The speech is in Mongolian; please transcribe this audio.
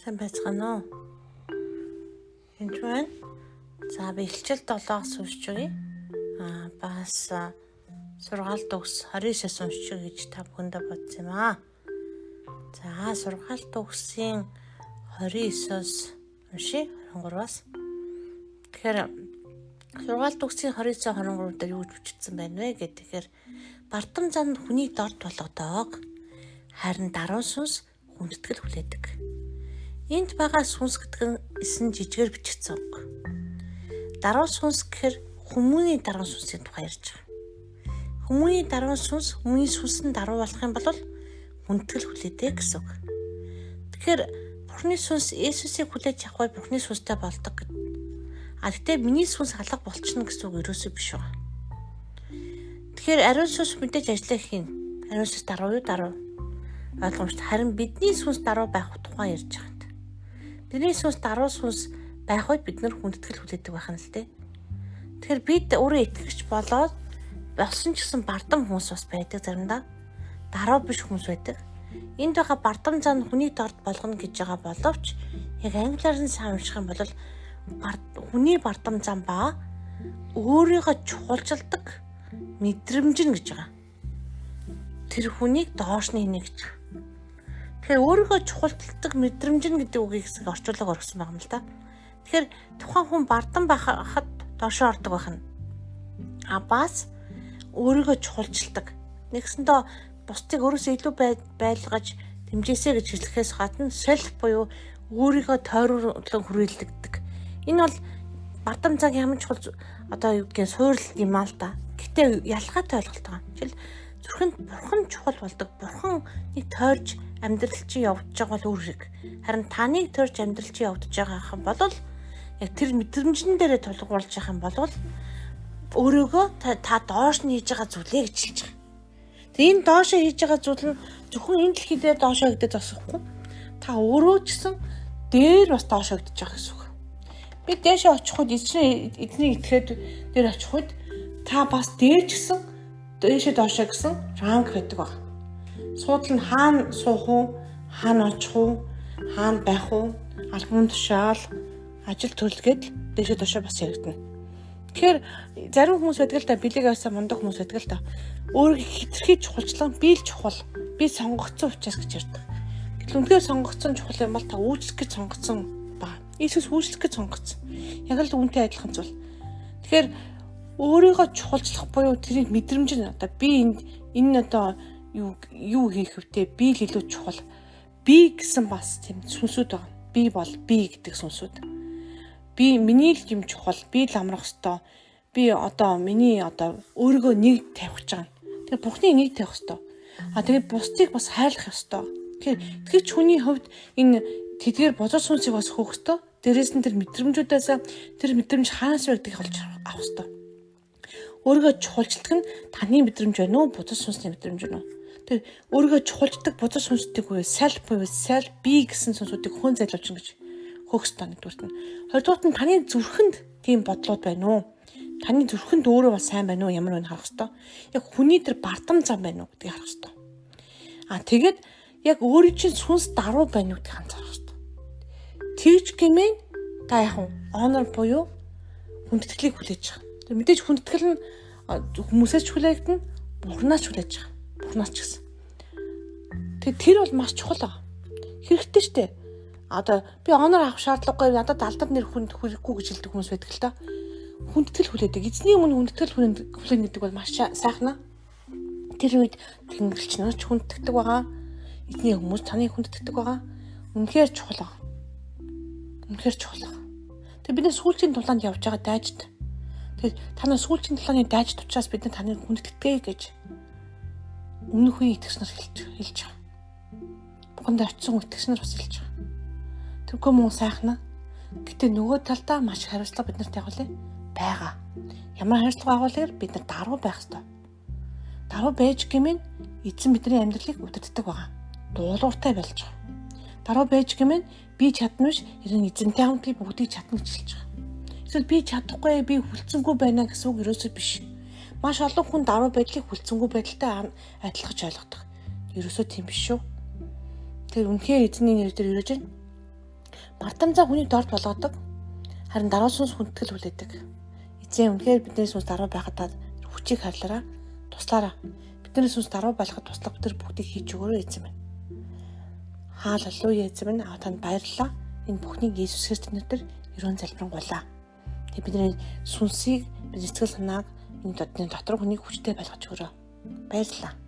Сайн байцгаана уу? Энд байна. За би хилчил 7-оос уншиж өгье. Бас сургаалт төгс 29-оос уншиж гэж та бүхэндээ бодсон юм аа. За сургаалт төгсийн 29-оос уншия 23-аас. Тэгэхээр сургаалт төгсийн 29-23 дээр юу гэж бичсэн байна вэ гэхээр бардам занд хүний дорд болгодог. Харин даруй сүнс хүндэтгэл хүлээдэг. Энд байгаа сүнс гэдэг нь эсэн жижигээр бичигдсэн үг. Даруй сүнс гэхээр хүмүүний даруй сүнсийн тухай ярьж байгаа. Хүмүүний даруй сүнс хүний сүнсэнд даруй болох юм бол хүндэтгэл хүлээдэг гэсэн үг. Тэгэхээр Бурхны сүнс Есүсийг хүлээж авахгүй Бурхны сүнстэй болдог гэдэг. Гэхдээ миний сүнс алга болчихно гэсэн үг ерөөсөө биш байна. Тэгэхээр ариун сүнс мэдээж ажиллах юм. Ариун сүнс даруй юу даруй? Ойлгомжтой. Харин бидний сүнс даруй байх тухай ярьж байгаа. Бидний сүнс даруй сүнс байх үед бид нар хүндэтгэл хүлээдэг байх нь л дээ. Тэгэхээр бид өөрөө итгэгч болоод болсон ч гэсэн бардам хүмүүс бас байдаг заримдаа. Даруй биш хүмүүс байдаг. Энд байгаа бардам зан хүний дорд болгоно гэж байгаа боловч яг англиар нь сайн унших юм бол хүний бардам зан ба өөрийгөө чухалчилдаг мэдрэмж нь гэж байгаа. Тэр хүнийг доош нь хийнэ гэж. Тэгэхээр өөрийгөө чухалчилдаг мэдрэмж нь гэдэг үгийг орчуулга оргисон байгаа юм л да. Тэгэхээр тухайн хүн бардам байхад доошоо ордог байх нь. Бас өөрийгөө чухалчилдаг. Нэгсэндээ бусдыг өөрөөсөө илүү байлгаж дэмжээсэй гэж хэлэхээс гадна self буюу өөрийгөө тойруулан хүрээлэгдэг. Энэ бол бардам цаг ямар чухал одоо юу гэдгийг суурил юм аа л да. Гэтэ ялгаатай ойлголт байгаа. Жишээл зүрхэнд бурхан чухал болдог. Бурханыг тойрж амьдрал чи явж байгаа бол өөр хэрэг. Харин таныг тойрж амьдрал чи явж байгаа юм бол яг тэр мэдрэмжэн дээрээ тулгуурлаж явах юм бол өөрийгөө та доош нь хийж байгаа зүйлээ гэж хэлж байгаа. Тэгээ энэ доошоо хийж байгаа зүйл нь зөвхөн энэ дэлхий дээр доошоо гэдэг зогсохгүй. Та өөрөө ч гэсэн дээр бас доошоо гэж байгаа гэсэн үг. Би дээшээ очих үед эзний этгээд дээр очих үед та бас дээр ч гэсэн дээшээ доошоо гэсэн ранг байдаг баг. Суудлын хаана суух уу, хаана очих уу, хаана байх уу, албан тушаал, ажил төрөлгээд дээшээ доошоо бас яригдана. Тэгэхээр зарим хүмүүс байдаг л да, бэлэг авсан мундаг хүмүүс байдаг л да. Өөрийгөө хэтэрхий чухалчлан би л чухал, би сонгогдсон учраас гэж ярьдаг. Гэтэл үнэхээр сонгогдсон чухал юм бол та үйлчлэх гэж сонгогдсон ба. Иесус үйлчлэх гэж сонгогдсон. Яг л үүнтэй адилхан зүйл. Тэгэхээр өөрийгөө чухалчлах буюу тэрийг мэдрэмж нь одоо би энэ одоо юу хийх вүтэй би л илүү чухал. Би гэсэн бас тийм сүнсүүд байна. Би бол би гэдэг сүнсүүд. Би миний л юм чухал. Би л амрах ёстой. Би одоо миний одоо өөрийгөө нэг тавих гэж байгаа. Тэгээ Бурхны нэг тавих ёстой. Тэгээ бусдыг бас хайрлах ёстой. Тэгэхээр итгэж хүний хувьд энэ тэдгээр бозоо сүнсийг бас хөөх ёстой. Дээрээс нь тэр мэдрэмжүүдээс тэр мэдрэмж хаанаас байдгийг олж авах ёстой. Өөрийгөө чухалчилдаг нь таны мэдрэмж байна уу? Бозоо сүнсний мэдрэмж байна уу? Тэр өөрийгөө чухалчдаг бозоо сүнстэй буюу self би гэсэн сүнсүүдийг хүн зайлуулж гэж хөөх ёстой нэгдүгürt нь. Хоёрдугаарт нь таны зүрхэнд тийм бодлууд байна уу? Таны зүрхэнд өөрөө бас сайн байна уу? Ямар байна харах ёстой. Яг хүний тэр бардам зам байна уу гэдгийг харах ёстой. Тэгээд яг өөрийн чинь сүнс даруй байна уу гэдгийг анзаарах ёстой. Тэгж гэмээр та яг honor буюу хүндэтгэлийг хүлээж байгаа. Тэр мэдээж хүндэтгэл нь хүмүүсээс ч хүлээгдэнэ, Бурханаас ч хүлээж байгаа. Бурханаас ч гэсэн. Тэр бол маш чухал байгаа. Хэрэгтэй шүү дээ. Одоо би honor авах шаардлагагүй надад алдар нэр хүрэхгүй гэж хэлдэг хүмүүс байдаг л та. Хүндэтгэл хүлээдэг. Эзний өмнө хүндэтгэл хүлээн гэдэг бол маш сайхан. Тэр үед тэнгэрлэгч нар ч хүндэтгдэг байгаа. Эзний хүмүүс таныг хүндэтгдэг байгаа. Үнэхээр чухал байгаа. Үнэхээр чухал байгаа. Тэг бид сүүлчийн тулаанд явж байгаа дайжд. Тэг та нар сүүлчийн тулааны дайжд учраас бид таныг хүндэтгдэг гэж өмнөх үеийн итгэгч нар хэлж байгаа. Буханд очисон итгэгч нар бас хэлж байгаа. Тэргүй мөн сайхна. Гэтэ нөгөө талдаа маш их хариуцлага биднэрт байгаа. Ямар хариуцлага агуулгаар бид нар даруй байх ёстой. Даруй байж гэмээр эзэн бидний амьдралыг удирддаг байгаа. Дуулууртай болж байгаа. Даруй байж гэмээр би чадна биш, ерөн эзэнтэй хамт би бүгдийг чадна гэж хэлж байгаа. Эсвэл би чадахгүй, би хүлцэнгүй байна гэсэн үг ерөөсөө биш. Маш олон хүн даруй байдлыг хүлцэнгүй байдалтай адилхаж ойлгодог. Ерөөсөө тийм биш шүү. Тэр үнэхээр эзний нэр дээр ирэж байна. Бардамжаа хүнийг дорд болгодог. Харин даруй сүнс хүндэтгэл хүлээдэг. Эзэн үнэхээр бидний сүнс даруй байхад хүчийг харлаараа туслаараа. Бидний сүнс даруй болоход туслах бид бүгдийг хийж өгөөрэй эзэн минь. Хаалелуя эзэн минь танд баярлалаа. Энэ бүхнийг Иесус Христосийн нэрээр ерөн залбирanгуулаа. Тэг бидний сүнсийг бидний сэтгэл санааг энэ дотор хүнийг хүчтэй байлгаж өгөөрэй. Баярлалаа.